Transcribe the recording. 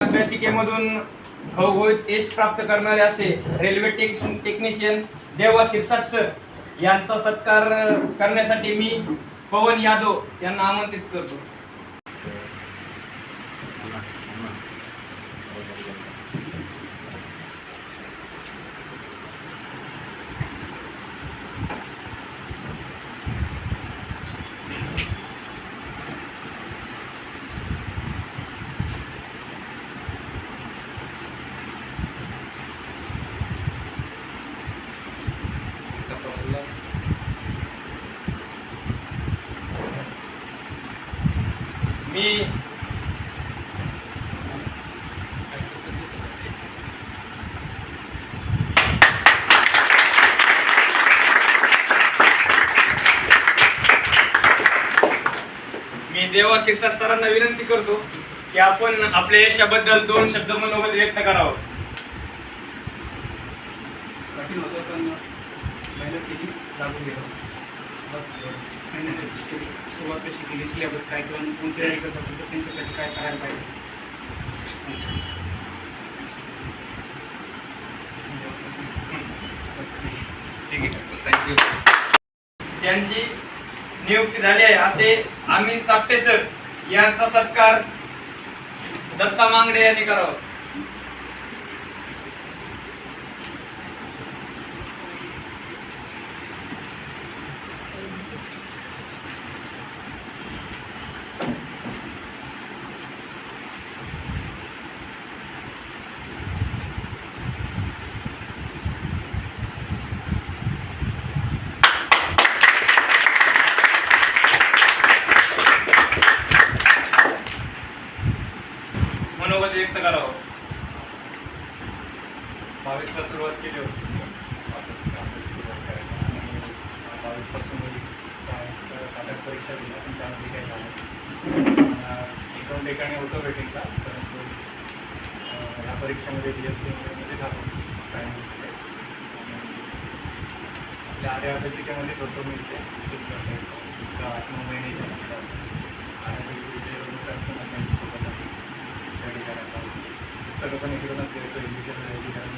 अभ्यासिकेमधून खवखवीत यश प्राप्त करणारे असे रेल्वे टेक्निशियन देवा शिरसाट सर यांचा सत्कार करण्यासाठी मी पवन यादव यांना आमंत्रित करतो. मी देवा शिरसाट सरांना विनंती करतो की आपण आपल्या यशाबद्दल 2 शब्द मनोगत व्यक्त करावं. कठीण होतं पण मेहनत केली, लागून गेलो. बस सुरुवात कशी केली, सिलेबस काय किंवा कोणती तयारी करत असेल तर त्यांच्यासाठी काय करायला पाहिजे. ठीक आहे, थँक्यू. त्यांची नियुक्ती झाली आहे असे अमिन चापटे सर यांचा सत्कार दत्ता मांगडे यांनी करावा. मनोगत व्यक्त करावं. 22ला सुरुवात केली होती, अभ्यास सुरुवात करायला आणि 22पासून 7-8 परीक्षा दिल्या पण त्यामध्ये काय झालं ठिकाणी होतं वेटिंगला, परंतु ह्या परीक्षेमध्ये BFCमध्ये झालं प्रायमरी सगळे आपल्या आधी अभ्यासिकेमध्येच होतो. मी तिथेच बसायचो 8-9 महिने इथेच केलं आणि सर पण असायची सोबतच स्टडी करायला. पुस्तकं पण इकडूनच घ्यायचो, इंग्लिश करायची कारण